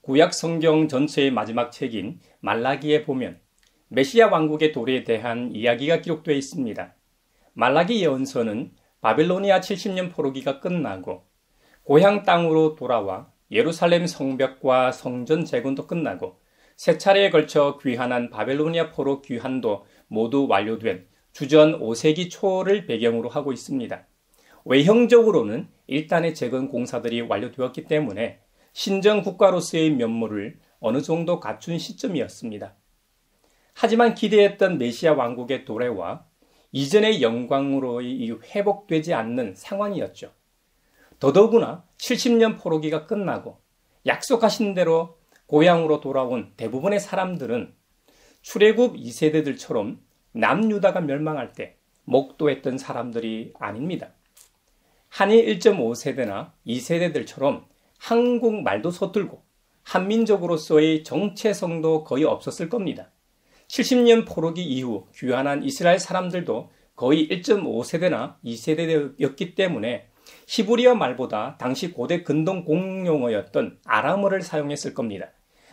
구약 성경 전체의 마지막 책인 말라기에 보면 메시아 왕국의 도래에 대한 이야기가 기록되어 있습니다. 말라기 예언서는 바빌로니아 70년 포로기가 끝나고 고향 땅으로 돌아와 예루살렘 성벽과 성전 재건도 끝나고 세 차례에 걸쳐 귀환한 바빌로니아 포로 귀환도 모두 완료된 주전 5세기 초를 배경으로 하고 있습니다. 외형적으로는 일단의 재건 공사들이 완료되었기 때문에 신정 국가로서의 면모를 어느 정도 갖춘 시점이었습니다. 하지만 기대했던 메시아 왕국의 도래와 이전의 영광으로의 회복되지 않는 상황이었죠. 더더구나 70년 포로기가 끝나고 약속하신 대로 고향으로 돌아온 대부분의 사람들은 출애굽 2세대들처럼 남유다가 멸망할 때 목도했던 사람들이 아닙니다. 한일 1.5세대나 2세대들처럼 한국말도 서툴고 한민족으로서의 정체성도 거의 없었을 겁니다. 70년 포로기 이후 귀환한 이스라엘 사람들도 거의 1.5세대나 2세대였기 때문에 히브리어 말보다 당시 고대 근동 공용어였던 아람어를 사용했을 겁니다.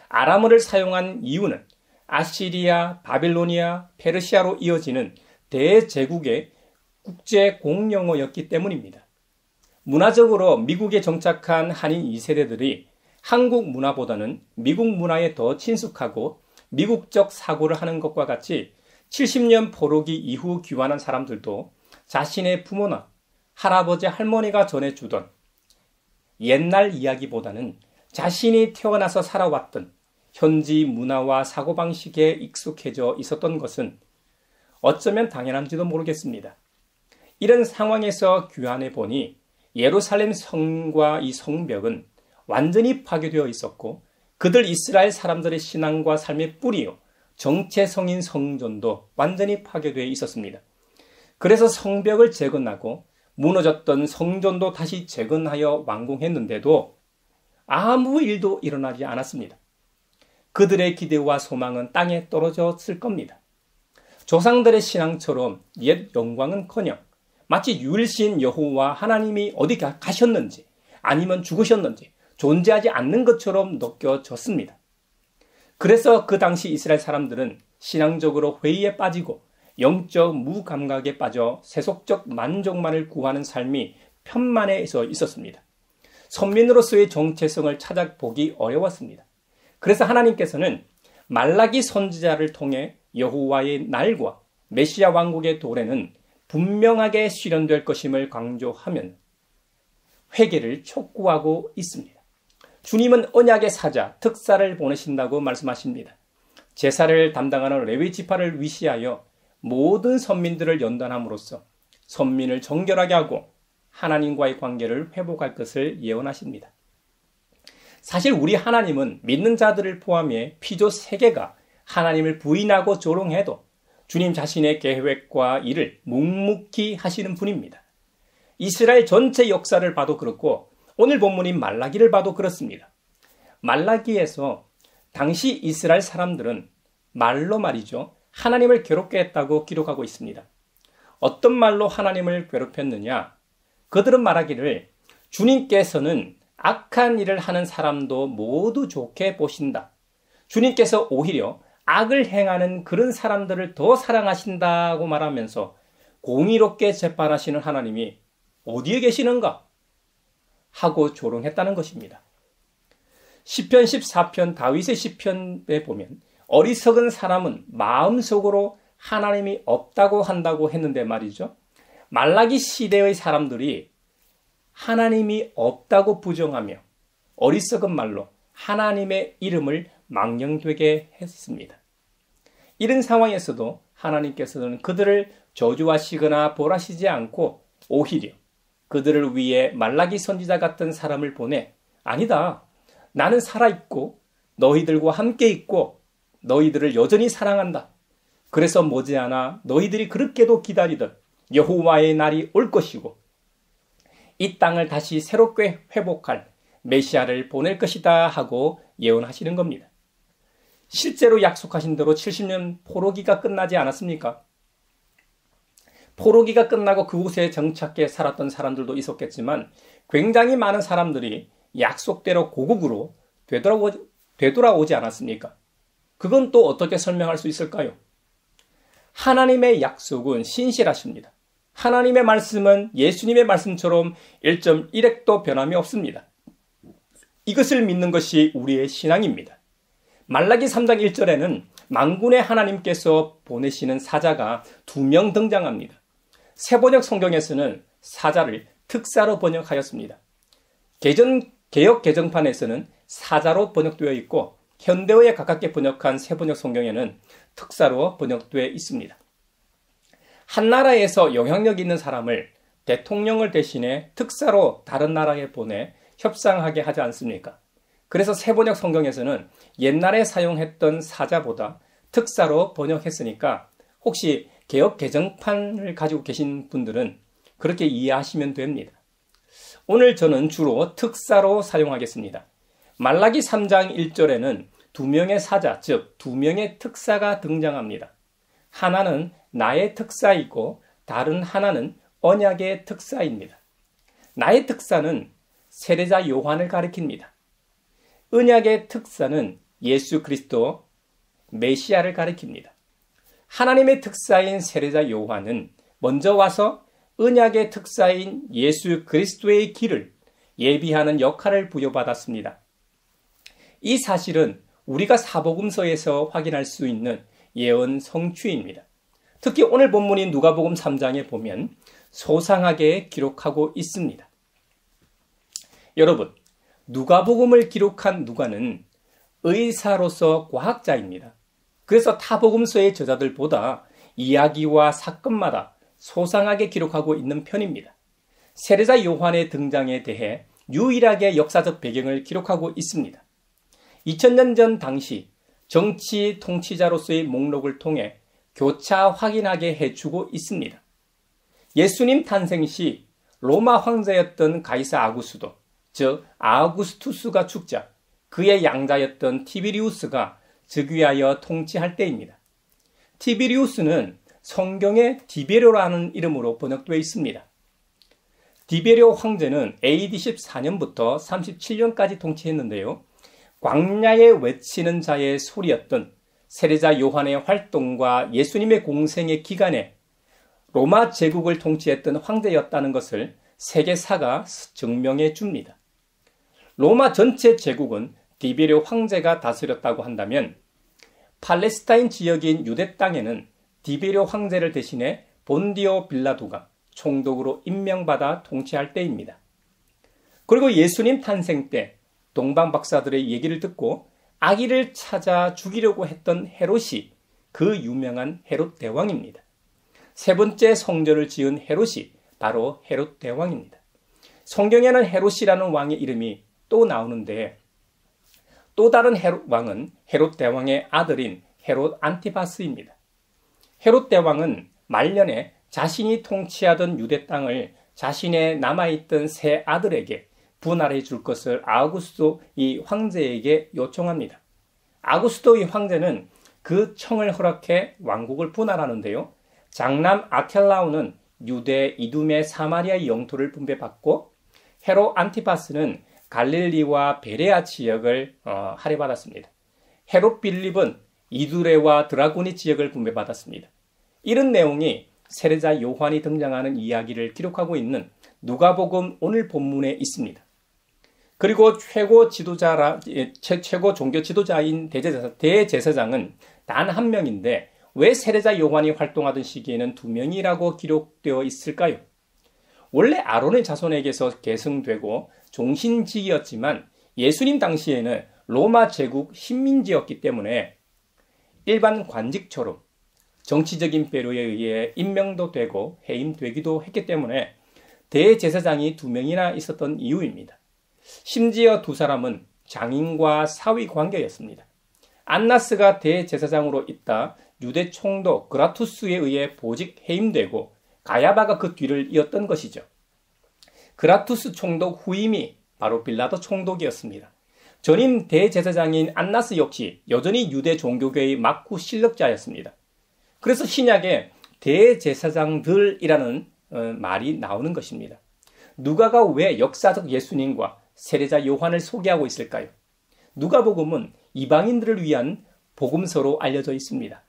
아람어를 사용한 이유는 아시리아, 바빌로니아, 페르시아로 이어지는 대제국의 국제 공용어였기 때문입니다. 문화적으로 미국에 정착한 한인 2세대들이 한국 문화보다는 미국 문화에 더 친숙하고 미국적 사고를 하는 것과 같이 70년 포로기 이후 귀환한 사람들도 자신의 부모나 할아버지, 할머니가 전해주던 옛날 이야기보다는 자신이 태어나서 살아왔던 현지 문화와 사고방식에 익숙해져 있었던 것은 어쩌면 당연한지도 모르겠습니다. 이런 상황에서 귀환해 보니 예루살렘 성과 이 성벽은 완전히 파괴되어 있었고 그들 이스라엘 사람들의 신앙과 삶의 뿌리요 정체성인 성전도 완전히 파괴되어 있었습니다. 그래서 성벽을 재건하고 무너졌던 성전도 다시 재건하여 완공했는데도 아무 일도 일어나지 않았습니다. 그들의 기대와 소망은 땅에 떨어졌을 겁니다. 조상들의 신앙처럼 옛 영광은커녕 마치 유일신 여호와 하나님이 어디 가셨는지 아니면 죽으셨는지 존재하지 않는 것처럼 느껴졌습니다. 그래서 그 당시 이스라엘 사람들은 신앙적으로 회의에 빠지고 영적 무감각에 빠져 세속적 만족만을 구하는 삶이 편만해져 있었습니다. 선민으로서의 정체성을 찾아보기 어려웠습니다. 그래서 하나님께서는 말라기 선지자를 통해 여호와의 날과 메시아 왕국의 도래는 분명하게 실현될 것임을 강조하면 회개를 촉구하고 있습니다. 주님은 언약의 사자, 특사를 보내신다고 말씀하십니다. 제사를 담당하는 레위 지파를 위시하여 모든 선민들을 연단함으로써 선민을 정결하게 하고 하나님과의 관계를 회복할 것을 예언하십니다. 사실 우리 하나님은 믿는 자들을 포함해 피조 세계가 하나님을 부인하고 조롱해도 주님 자신의 계획과 일을 묵묵히 하시는 분입니다. 이스라엘 전체 역사를 봐도 그렇고 오늘 본문인 말라기를 봐도 그렇습니다. 말라기에서 당시 이스라엘 사람들은 말로 말이죠. 하나님을 괴롭게 했다고 기록하고 있습니다. 어떤 말로 하나님을 괴롭혔느냐? 그들은 말하기를 주님께서는 악한 일을 하는 사람도 모두 좋게 보신다. 주님께서 오히려 악을 행하는 그런 사람들을 더 사랑하신다고 말하면서 공의롭게 재판하시는 하나님이 어디에 계시는가? 하고 조롱했다는 것입니다. 시편 14편 다윗의 시편에 보면 어리석은 사람은 마음속으로 하나님이 없다고 한다고 했는데 말이죠. 말라기 시대의 사람들이 하나님이 없다고 부정하며 어리석은 말로 하나님의 이름을 망령되게 했습니다. 이런 상황에서도 하나님께서는 그들을 저주하시거나 벌하시지 않고 오히려 그들을 위해 말라기 선지자 같은 사람을 보내 아니다. 나는 살아있고 너희들과 함께 있고 너희들을 여전히 사랑한다. 그래서 머지않아 너희들이 그렇게도 기다리던 여호와의 날이 올 것이고 이 땅을 다시 새롭게 회복할 메시아를 보낼 것이다 하고 예언하시는 겁니다. 실제로 약속하신 대로 70년 포로기가 끝나지 않았습니까? 포로기가 끝나고 그곳에 정착해 살았던 사람들도 있었겠지만 굉장히 많은 사람들이 약속대로 고국으로 되돌아오지 않았습니까? 그건 또 어떻게 설명할 수 있을까요? 하나님의 약속은 신실하십니다. 하나님의 말씀은 예수님의 말씀처럼 1.1핵도 변함이 없습니다. 이것을 믿는 것이 우리의 신앙입니다. 말라기 3장 1절에는 만군의 하나님께서 보내시는 사자가 2명 등장합니다. 새번역 성경에서는 사자를 특사로 번역하였습니다. 개역 개정판에서는 사자로 번역되어 있고 현대어에 가깝게 번역한 새번역 성경에는 특사로 번역되어 있습니다. 한 나라에서 영향력 있는 사람을 대통령을 대신해 특사로 다른 나라에 보내 협상하게 하지 않습니까? 그래서 새번역 성경에서는 옛날에 사용했던 사자보다 특사로 번역했으니까 혹시 개역 개정판을 가지고 계신 분들은 그렇게 이해하시면 됩니다. 오늘 저는 주로 특사로 사용하겠습니다. 말라기 3장 1절에는 2명의 사자, 즉 2명의 특사가 등장합니다. 하나는 나의 특사이고 다른 하나는 언약의 특사입니다. 나의 특사는 세례자 요한을 가리킵니다. 언약의 특사는 예수 그리스도 메시아를 가리킵니다. 하나님의 특사인 세례자 요한은 먼저 와서 언약의 특사인 예수 그리스도의 길을 예비하는 역할을 부여받았습니다. 이 사실은 우리가 사복음서에서 확인할 수 있는 예언 성취입니다. 특히 오늘 본문인 누가복음 3장에 보면 소상하게 기록하고 있습니다. 여러분, 누가복음을 기록한 누가는 의사로서 과학자입니다. 그래서 타 복음서의 저자들보다 이야기와 사건마다 소상하게 기록하고 있는 편입니다. 세례자 요한의 등장에 대해 유일하게 역사적 배경을 기록하고 있습니다. 2000년 전 당시 정치 통치자로서의 목록을 통해 교차 확인하게 해주고 있습니다. 예수님 탄생 시 로마 황제였던 가이사 아구스도, 즉 아우구스투스가 죽자 그의 양자였던 티비리우스가 즉위하여 통치할 때입니다. 티비리우스는 성경의 디베료라는 이름으로 번역되어 있습니다. 디베료 황제는 AD 14년부터 37년까지 통치했는데요. 광야에 외치는 자의 소리였던 세례자 요한의 활동과 예수님의 공생의 기간에 로마 제국을 통치했던 황제였다는 것을 세계사가 증명해 줍니다. 로마 전체 제국은 디베료 황제가 다스렸다고 한다면 팔레스타인 지역인 유대 땅에는 디베료 황제를 대신해 본디오 빌라도가 총독으로 임명받아 통치할 때입니다. 그리고 예수님 탄생 때 동방 박사들의 얘기를 듣고 아기를 찾아 죽이려고 했던 헤롯이 그 유명한 헤롯 대왕입니다. 세 번째 성전을 지은 헤롯이 바로 헤롯 대왕입니다. 성경에는 헤롯이라는 왕의 이름이 또 나오는데 또 다른 헤롯 왕은 헤롯 대왕의 아들인 헤롯 안티파스입니다. 헤롯 대왕은 말년에 자신이 통치하던 유대 땅을 자신의 남아있던 세 아들에게 분할해 줄 것을 아우구스도 이 황제에게 요청합니다. 아우구스도 이 황제는 그 청을 허락해 왕국을 분할하는데요. 장남 아켈라오는 유대, 이두메, 사마리아의 영토를 분배받고 헤롯 안티파스는 갈릴리와 베레아 지역을 할애받았습니다. 헤롯 빌립은 이두레와 드라고니 지역을 분배받았습니다. 이런 내용이 세례자 요한이 등장하는 이야기를 기록하고 있는 누가복음 오늘 본문에 있습니다. 그리고 최고 종교 지도자인 대제사장은 단 한 명인데 왜 세례자 요한이 활동하던 시기에는 2명이라고 기록되어 있을까요? 원래 아론의 자손에게서 계승되고 종신직이었지만 예수님 당시에는 로마 제국 식민지였기 때문에 일반 관직처럼 정치적인 배려에 의해 임명도 되고 해임되기도 했기 때문에 대제사장이 2명이나 있었던 이유입니다. 심지어 두 사람은 장인과 사위 관계였습니다. 안나스가 대제사장으로 있다 유대 총독 그라투스에 의해 보직 해임되고 가야바가 그 뒤를 이었던 것이죠. 그라투스 총독 후임이 바로 빌라도 총독이었습니다. 전임 대제사장인 안나스 역시 여전히 유대 종교계의 막후 실력자였습니다. 그래서 신약에 대제사장들이라는 말이 나오는 것입니다. 누가가 왜 역사적 예수님과 세례자 요한을 소개하고 있을까요? 누가복음은 이방인들을 위한 복음서로 알려져 있습니다.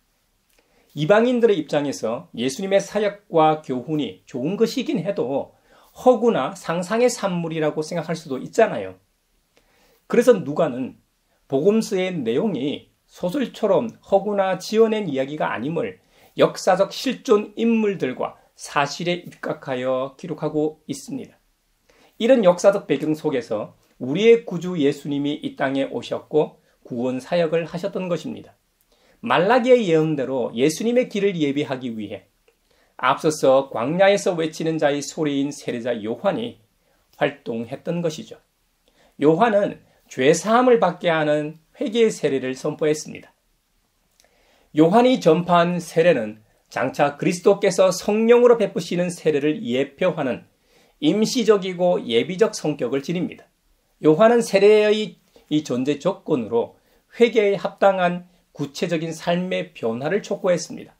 이방인들의 입장에서 예수님의 사역과 교훈이 좋은 것이긴 해도 허구나 상상의 산물이라고 생각할 수도 있잖아요. 그래서 누가는 복음서의 내용이 소설처럼 허구나 지어낸 이야기가 아님을 역사적 실존 인물들과 사실에 입각하여 기록하고 있습니다. 이런 역사적 배경 속에서 우리의 구주 예수님이 이 땅에 오셨고 구원 사역을 하셨던 것입니다. 말라기의 예언대로 예수님의 길을 예비하기 위해 앞서서 광야에서 외치는 자의 소리인 세례자 요한이 활동했던 것이죠. 요한은 죄사함을 받게 하는 회개의 세례를 선포했습니다. 요한이 전파한 세례는 장차 그리스도께서 성령으로 베푸시는 세례를 예표하는 임시적이고 예비적 성격을 지닙니다. 요한은 세례의 이 존재 조건으로 회개에 합당한 구체적인 삶의 변화를 촉구했습니다.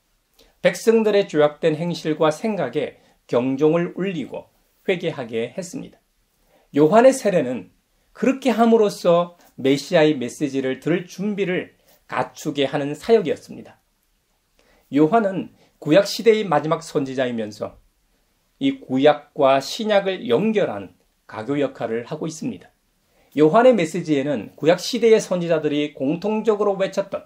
백성들의 죄악된 행실과 생각에 경종을 울리고 회개하게 했습니다. 요한의 세례는 그렇게 함으로써 메시아의 메시지를 들을 준비를 갖추게 하는 사역이었습니다. 요한은 구약시대의 마지막 선지자이면서 이 구약과 신약을 연결한 가교 역할을 하고 있습니다. 요한의 메시지에는 구약시대의 선지자들이 공통적으로 외쳤던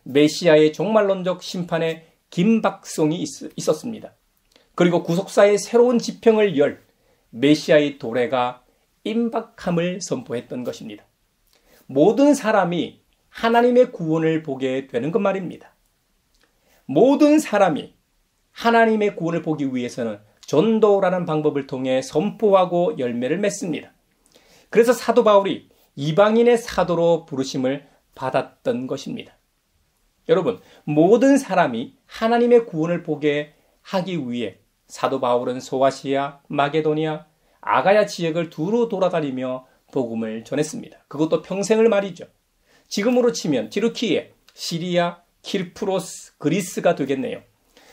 메시아의 종말론적 심판의 긴박성이 있었습니다. 그리고 구속사의 새로운 지평을 열 메시아의 도래가 임박함을 선포했던 것입니다. 모든 사람이 하나님의 구원을 보게 되는 것 말입니다. 모든 사람이 하나님의 구원을 보기 위해서는 전도라는 방법을 통해 선포하고 열매를 맺습니다. 그래서 사도 바울이 이방인의 사도로 부르심을 받았던 것입니다. 여러분, 모든 사람이 하나님의 구원을 보게 하기 위해 사도 바울은 소아시아, 마게도니아, 아가야 지역을 두루 돌아다니며 복음을 전했습니다. 그것도 평생을 말이죠. 지금으로 치면 튀르키예, 시리아, 키프로스, 그리스가 되겠네요.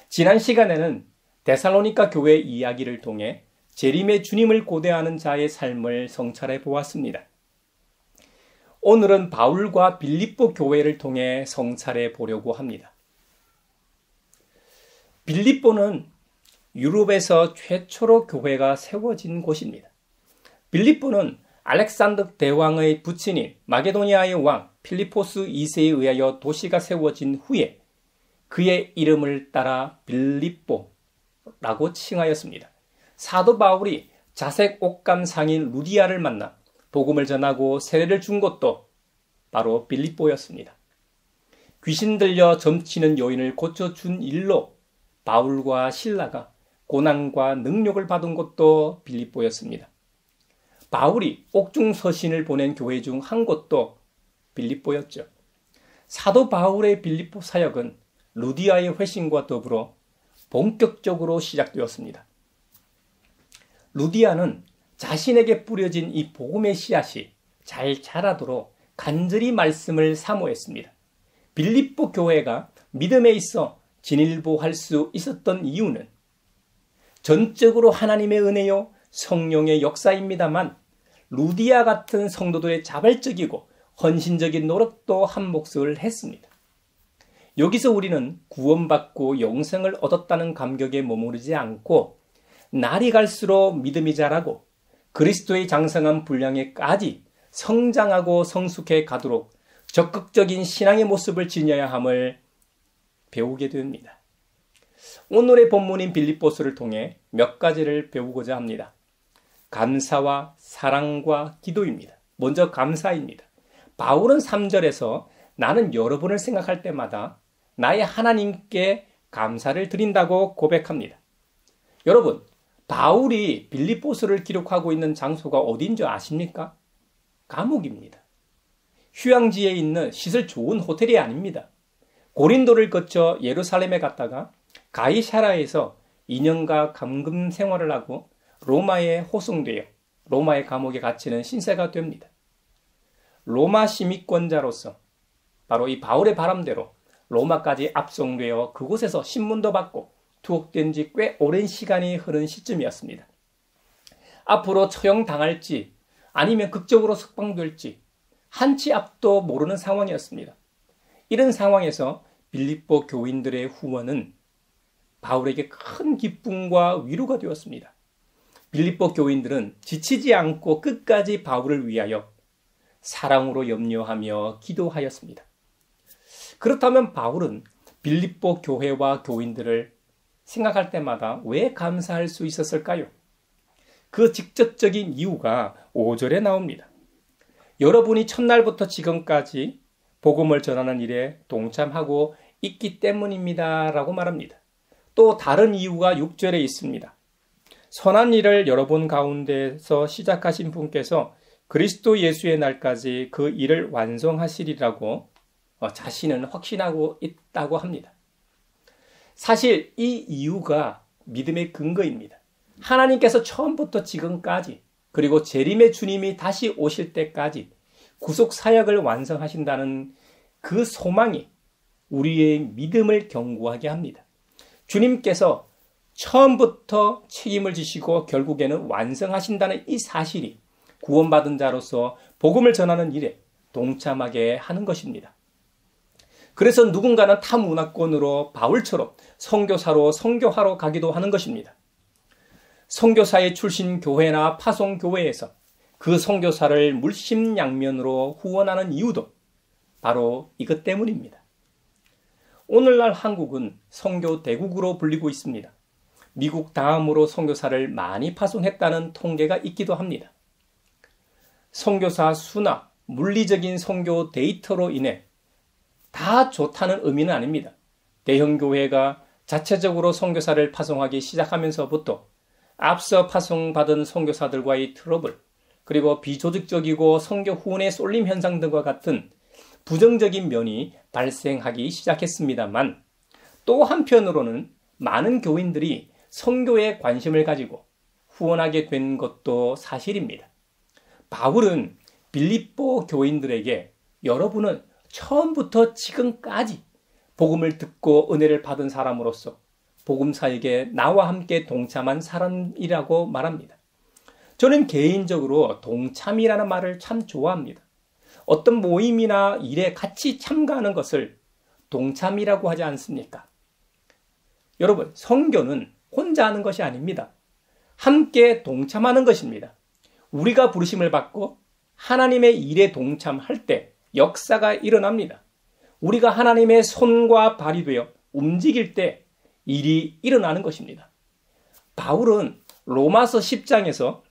지난 시간에는 데살로니가 교회 이야기를 통해 재림의 주님을 고대하는 자의 삶을 성찰해 보았습니다. 오늘은 바울과 빌립보 교회를 통해 성찰해 보려고 합니다. 빌립보는 유럽에서 최초로 교회가 세워진 곳입니다. 빌립보는 알렉산더 대왕의 부친인 마게도니아의 왕 필리포스 2세에 의하여 도시가 세워진 후에 그의 이름을 따라 빌립보라고 칭하였습니다. 사도 바울이 자색 옷감 상인 루디아를 만나 복음을 전하고 세례를 준 곳도 바로 빌립보였습니다. 귀신 들려 점치는 여인을 고쳐준 일로 바울과 실라가 고난과 능력을 받은 곳도 빌립보였습니다. 바울이 옥중 서신을 보낸 교회 중 한 곳도 빌립보였죠. 사도 바울의 빌립보 사역은 루디아의 회심과 더불어 본격적으로 시작되었습니다. 루디아는 자신에게 뿌려진 이 복음의 씨앗이 잘 자라도록 간절히 말씀을 사모했습니다. 빌립보 교회가 믿음에 있어 진일보할 수 있었던 이유는 전적으로 하나님의 은혜요 성령의 역사입니다만 루디아 같은 성도들의 자발적이고 헌신적인 노력도 한 몫을 했습니다. 여기서 우리는 구원받고 영생을 얻었다는 감격에 머무르지 않고 날이 갈수록 믿음이 자라고 그리스도의 장성한 분량에까지 성장하고 성숙해 가도록 적극적인 신앙의 모습을 지녀야 함을 배우게 됩니다. 오늘의 본문인 빌립보서를 통해 몇 가지를 배우고자 합니다. 감사와 사랑과 기도입니다. 먼저 감사입니다. 바울은 3절에서 나는 여러분을 생각할 때마다 나의 하나님께 감사를 드린다고 고백합니다. 여러분, 바울이 빌립보서를 기록하고 있는 장소가 어딘 줄 아십니까? 감옥입니다. 휴양지에 있는 시설 좋은 호텔이 아닙니다. 고린도를 거쳐 예루살렘에 갔다가 가이사라에서 2년간 감금 생활을 하고 로마에 호송되어 로마의 감옥에 갇히는 신세가 됩니다. 로마 시민권자로서 바로 이 바울의 바람대로 로마까지 압송되어 그곳에서 신문도 받고 투옥된 지 꽤 오랜 시간이 흐른 시점이었습니다. 앞으로 처형당할지 아니면 극적으로 석방될지 한 치 앞도 모르는 상황이었습니다. 이런 상황에서 빌립보 교인들의 후원은 바울에게 큰 기쁨과 위로가 되었습니다. 빌립보 교인들은 지치지 않고 끝까지 바울을 위하여 사랑으로 염려하며 기도하였습니다. 그렇다면 바울은 빌립보 교회와 교인들을 생각할 때마다 왜 감사할 수 있었을까요? 그 직접적인 이유가 5절에 나옵니다. 여러분이 첫날부터 지금까지 복음을 전하는 일에 동참하고 있기 때문입니다. 라고 말합니다. 또 다른 이유가 6절에 있습니다. 선한 일을 여러분 가운데서 시작하신 분께서 그리스도 예수의 날까지 그 일을 완성하시리라고 자신은 확신하고 있다고 합니다. 사실 이 이유가 믿음의 근거입니다. 하나님께서 처음부터 지금까지 그리고 재림의 주님이 다시 오실 때까지 구속 사역을 완성하신다는 그 소망이 우리의 믿음을 견고하게 합니다. 주님께서 처음부터 책임을 지시고 결국에는 완성하신다는 이 사실이 구원받은 자로서 복음을 전하는 일에 동참하게 하는 것입니다. 그래서 누군가는 타 문화권으로 바울처럼 선교사로 선교하러 가기도 하는 것입니다. 선교사의 출신 교회나 파송 교회에서 그 선교사를 물심양면으로 후원하는 이유도 바로 이것 때문입니다. 오늘날 한국은 선교 대국으로 불리고 있습니다. 미국 다음으로 선교사를 많이 파송했다는 통계가 있기도 합니다. 선교사 수나 물리적인 선교 데이터로 인해 다 좋다는 의미는 아닙니다. 대형 교회가 자체적으로 선교사를 파송하기 시작하면서부터 앞서 파송받은 선교사들과의 트러블, 그리고 비조직적이고 선교 후원의 쏠림 현상 등과 같은 부정적인 면이 발생하기 시작했습니다만 또 한편으로는 많은 교인들이 선교에 관심을 가지고 후원하게 된 것도 사실입니다. 바울은 빌립보 교인들에게 여러분은 처음부터 지금까지 복음을 듣고 은혜를 받은 사람으로서 복음 사역에 나와 함께 동참한 사람이라고 말합니다. 저는 개인적으로 동참이라는 말을 참 좋아합니다. 어떤 모임이나 일에 같이 참가하는 것을 동참이라고 하지 않습니까? 여러분, 선교는 혼자 하는 것이 아닙니다. 함께 동참하는 것입니다. 우리가 부르심을 받고 하나님의 일에 동참할 때 역사가 일어납니다. 우리가 하나님의 손과 발이 되어 움직일 때 일이 일어나는 것입니다. 바울은 로마서 10장에서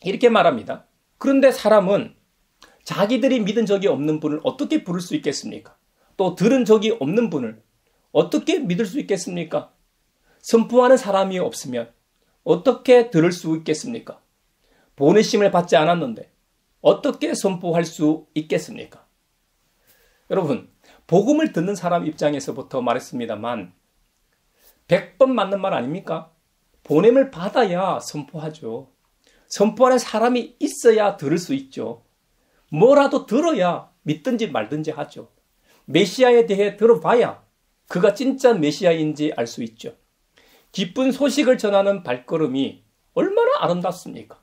이렇게 말합니다. 그런데 사람은 자기들이 믿은 적이 없는 분을 어떻게 부를 수 있겠습니까? 또 들은 적이 없는 분을 어떻게 믿을 수 있겠습니까? 선포하는 사람이 없으면 어떻게 들을 수 있겠습니까? 보내심을 받지 않았는데 어떻게 선포할 수 있겠습니까? 여러분, 복음을 듣는 사람 입장에서부터 말했습니다만 100번 맞는 말 아닙니까? 보냄을 받아야 선포하죠. 선포하는 사람이 있어야 들을 수 있죠. 뭐라도 들어야 믿든지 말든지 하죠. 메시아에 대해 들어봐야 그가 진짜 메시아인지 알 수 있죠. 기쁜 소식을 전하는 발걸음이 얼마나 아름답습니까?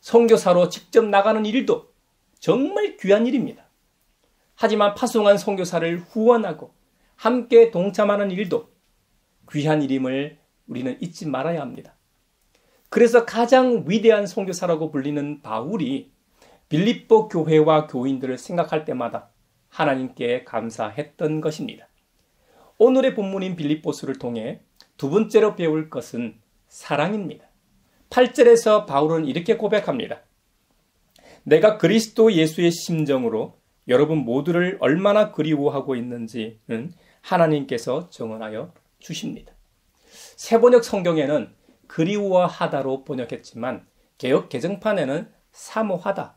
선교사로 직접 나가는 일도 정말 귀한 일입니다. 하지만 파송한 선교사를 후원하고 함께 동참하는 일도 귀한 일임을 우리는 잊지 말아야 합니다. 그래서 가장 위대한 선교사라고 불리는 바울이 빌립보 교회와 교인들을 생각할 때마다 하나님께 감사했던 것입니다. 오늘의 본문인 빌립보서를 통해 두 번째로 배울 것은 사랑입니다. 8절에서 바울은 이렇게 고백합니다. 내가 그리스도 예수의 심정으로 여러분 모두를 얼마나 그리워하고 있는지는 하나님께서 정언하여 주십니다. 새번역 성경에는 그리워하다로 번역했지만 개역 개정판에는 사모하다,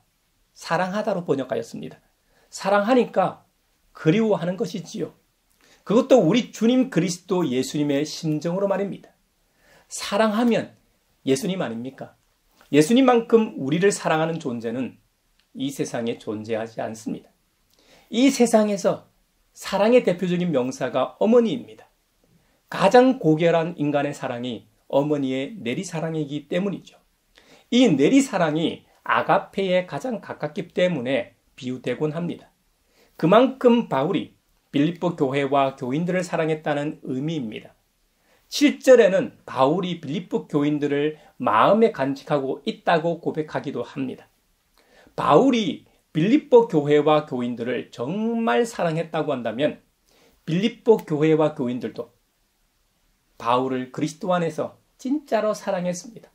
사랑하다로 번역하였습니다. 사랑하니까 그리워하는 것이지요. 그것도 우리 주님 그리스도 예수님의 심정으로 말입니다. 사랑하면 예수님 아닙니까? 예수님만큼 우리를 사랑하는 존재는 이 세상에 존재하지 않습니다. 이 세상에서 사랑의 대표적인 명사가 어머니입니다. 가장 고결한 인간의 사랑이 어머니의 내리사랑이기 때문이죠. 이 내리사랑이 아가페에 가장 가깝기 때문에 비유되곤 합니다. 그만큼 바울이 빌립보 교회와 교인들을 사랑했다는 의미입니다. 7절에는 바울이 빌립보 교인들을 마음에 간직하고 있다고 고백하기도 합니다. 바울이 빌립보 교회와 교인들을 정말 사랑했다고 한다면 빌립보 교회와 교인들도 바울을 그리스도 안에서 진짜로 사랑했습니다.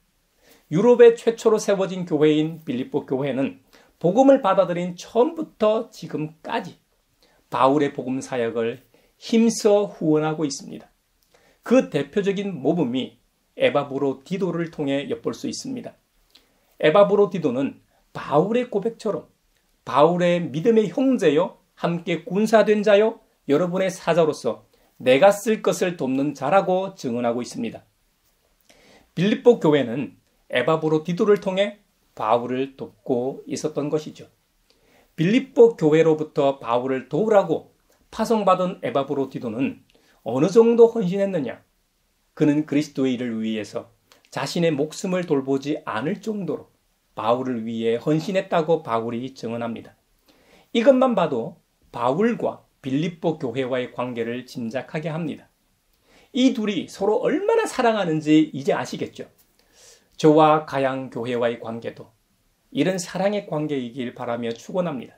유럽의 최초로 세워진 교회인 빌립보 교회는 복음을 받아들인 처음부터 지금까지 바울의 복음 사역을 힘써 후원하고 있습니다. 그 대표적인 모범이 에바브로디도를 통해 엿볼 수 있습니다. 에바브로디도는 바울의 고백처럼 바울의 믿음의 형제요, 함께 군사된 자요, 여러분의 사자로서 내가 쓸 것을 돕는 자라고 증언하고 있습니다. 빌립보 교회는 에바브로디도를 통해 바울을 돕고 있었던 것이죠. 빌립보 교회로부터 바울을 도우라고 파송받은 에바브로디도는 어느 정도 헌신했느냐? 그는 그리스도의 일을 위해서 자신의 목숨을 돌보지 않을 정도로 바울을 위해 헌신했다고 바울이 증언합니다. 이것만 봐도 바울과 빌립보 교회와의 관계를 짐작하게 합니다. 이 둘이 서로 얼마나 사랑하는지 이제 아시겠죠? 저와 가양 교회와의 관계도 이런 사랑의 관계이길 바라며 축원합니다.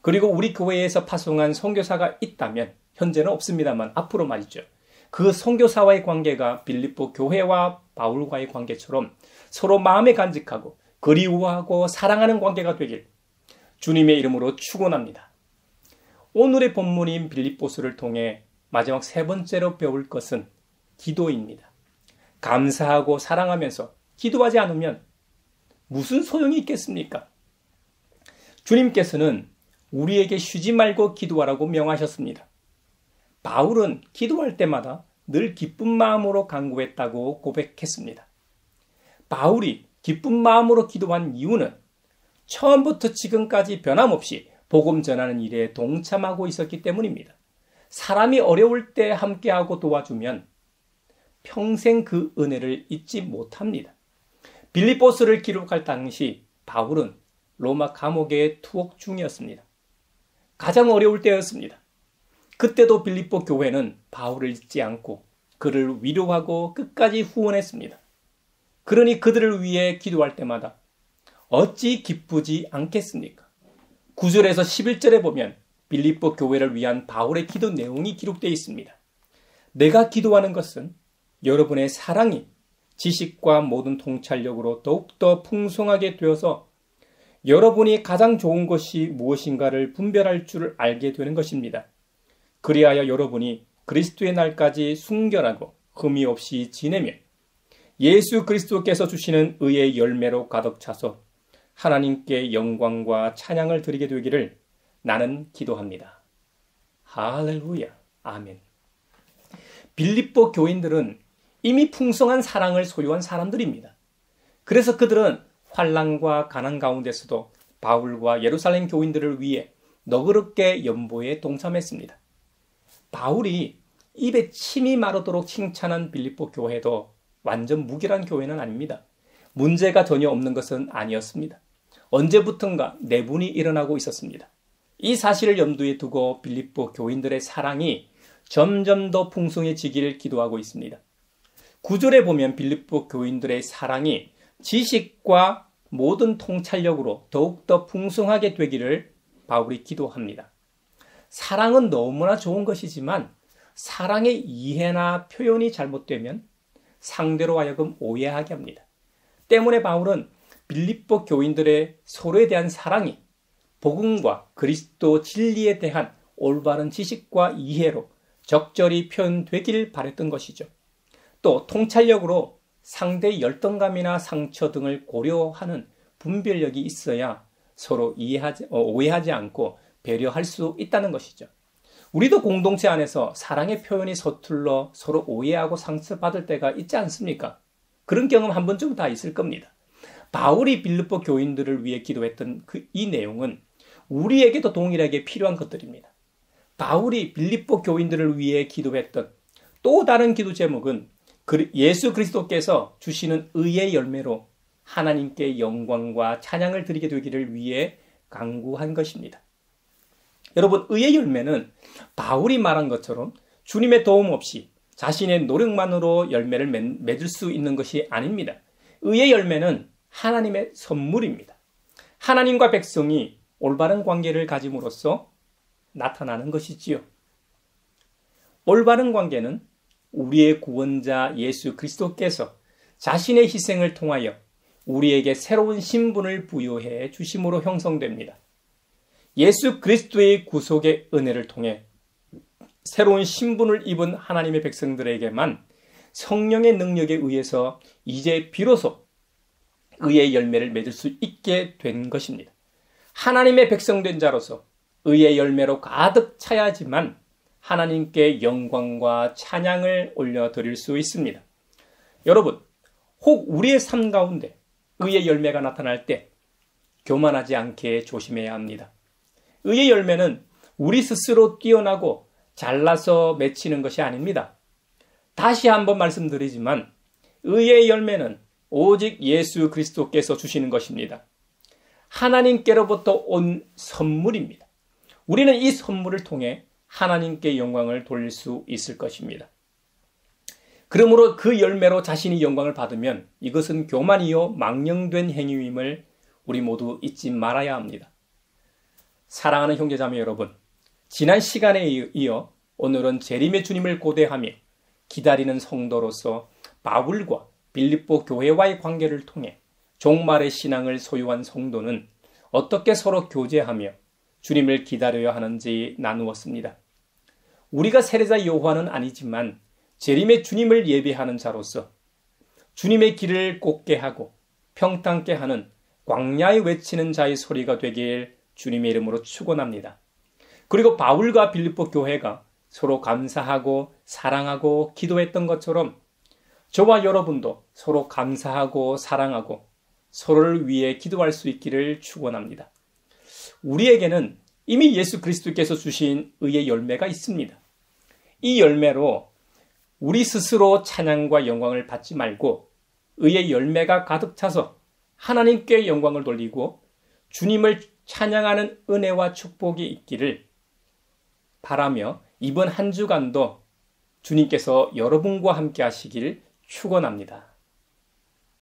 그리고 우리 교회에서 파송한 선교사가 있다면 현재는 없습니다만 앞으로 말이죠. 그 선교사와의 관계가 빌립보 교회와 바울과의 관계처럼 서로 마음에 간직하고 그리워하고 사랑하는 관계가 되길 주님의 이름으로 축원합니다. 오늘의 본문인 빌립보서를 통해 마지막 세 번째로 배울 것은 기도입니다. 감사하고 사랑하면서 기도하지 않으면 무슨 소용이 있겠습니까? 주님께서는 우리에게 쉬지 말고 기도하라고 명하셨습니다. 바울은 기도할 때마다 늘 기쁜 마음으로 간구했다고 고백했습니다. 바울이 기쁜 마음으로 기도한 이유는 처음부터 지금까지 변함없이 복음 전하는 일에 동참하고 있었기 때문입니다. 사람이 어려울 때 함께하고 도와주면 평생 그 은혜를 잊지 못합니다. 빌립보서를 기록할 당시 바울은 로마 감옥에 투옥 중이었습니다. 가장 어려울 때였습니다. 그때도 빌립보 교회는 바울을 잊지 않고 그를 위로하고 끝까지 후원했습니다. 그러니 그들을 위해 기도할 때마다 어찌 기쁘지 않겠습니까? 9절에서 11절에 보면 빌립보 교회를 위한 바울의 기도 내용이 기록되어 있습니다. 내가 기도하는 것은 여러분의 사랑이 지식과 모든 통찰력으로 더욱더 풍성하게 되어서 여러분이 가장 좋은 것이 무엇인가를 분별할 줄 알게 되는 것입니다. 그리하여 여러분이 그리스도의 날까지 순결하고 흠이 없이 지내며 예수 그리스도께서 주시는 의의 열매로 가득 차서 하나님께 영광과 찬양을 드리게 되기를 나는 기도합니다. 할렐루야. 아멘. 빌립보 교인들은 이미 풍성한 사랑을 소유한 사람들입니다. 그래서 그들은 환난과 가난 가운데서도 바울과 예루살렘 교인들을 위해 너그럽게 연보에 동참했습니다. 바울이 입에 침이 마르도록 칭찬한 빌립보 교회도 완전 무결한 교회는 아닙니다. 문제가 전혀 없는 것은 아니었습니다. 언제부턴가 내분이 일어나고 있었습니다. 이 사실을 염두에 두고 빌립보 교인들의 사랑이 점점 더 풍성해지기를 기도하고 있습니다. 9절에 보면 빌립보 교인들의 사랑이 지식과 모든 통찰력으로 더욱더 풍성하게 되기를 바울이 기도합니다. 사랑은 너무나 좋은 것이지만 사랑의 이해나 표현이 잘못되면 상대로 하여금 오해하게 합니다. 때문에 바울은 빌립보 교인들의 서로에 대한 사랑이 복음과 그리스도 진리에 대한 올바른 지식과 이해로 적절히 표현되길 바랬던 것이죠. 또 통찰력으로 상대의 열등감이나 상처 등을 고려하는 분별력이 있어야 서로 오해하지 않고 배려할 수 있다는 것이죠. 우리도 공동체 안에서 사랑의 표현이 서툴러 서로 오해하고 상처받을 때가 있지 않습니까? 그런 경험 한 번쯤 다 있을 겁니다. 바울이 빌립보 교인들을 위해 기도했던 이 내용은 우리에게도 동일하게 필요한 것들입니다. 바울이 빌립보 교인들을 위해 기도했던 또 다른 기도 제목은 예수 그리스도께서 주시는 의의 열매로 하나님께 영광과 찬양을 드리게 되기를 위해 강구한 것입니다. 여러분, 의의 열매는 바울이 말한 것처럼 주님의 도움 없이 자신의 노력만으로 열매를 맺을 수 있는 것이 아닙니다. 의의 열매는 하나님의 선물입니다. 하나님과 백성이 올바른 관계를 가짐으로써 나타나는 것이지요. 올바른 관계는 우리의 구원자 예수 그리스도께서 자신의 희생을 통하여 우리에게 새로운 신분을 부여해 주심으로 형성됩니다. 예수 그리스도의 구속의 은혜를 통해 새로운 신분을 입은 하나님의 백성들에게만 성령의 능력에 의해서 이제 비로소 의의 열매를 맺을 수 있게 된 것입니다. 하나님의 백성된 자로서 의의 열매로 가득 차야지만 하나님께 영광과 찬양을 올려드릴 수 있습니다. 여러분, 혹 우리의 삶 가운데 의의 열매가 나타날 때 교만하지 않게 조심해야 합니다. 의의 열매는 우리 스스로 뛰어나고 잘나서 맺히는 것이 아닙니다. 다시 한번 말씀드리지만 의의 열매는 오직 예수 그리스도께서 주시는 것입니다. 하나님께로부터 온 선물입니다. 우리는 이 선물을 통해 하나님께 영광을 돌릴 수 있을 것입니다. 그러므로 그 열매로 자신이 영광을 받으면 이것은 교만이요 망령된 행위임을 우리 모두 잊지 말아야 합니다. 사랑하는 형제자매 여러분, 지난 시간에 이어 오늘은 재림의 주님을 고대하며 기다리는 성도로서 바울과 빌립보 교회와의 관계를 통해 종말의 신앙을 소유한 성도는 어떻게 서로 교제하며 주님을 기다려야 하는지 나누었습니다. 우리가 세례자 요한은 아니지만 재림의 주님을 예배하는 자로서 주님의 길을 곱게 하고 평탄케 하는 광야에 외치는 자의 소리가 되길 주님의 이름으로 축원합니다. 그리고 바울과 빌립보 교회가 서로 감사하고 사랑하고 기도했던 것처럼 저와 여러분도 서로 감사하고 사랑하고 서로를 위해 기도할 수 있기를 축원합니다. 우리에게는 이미 예수 그리스도께서 주신 의의 열매가 있습니다. 이 열매로 우리 스스로 찬양과 영광을 받지 말고 의의 열매가 가득 차서 하나님께 영광을 돌리고 주님을 찬양하는 은혜와 축복이 있기를 바라며 이번 한 주간도 주님께서 여러분과 함께 하시길 축원합니다.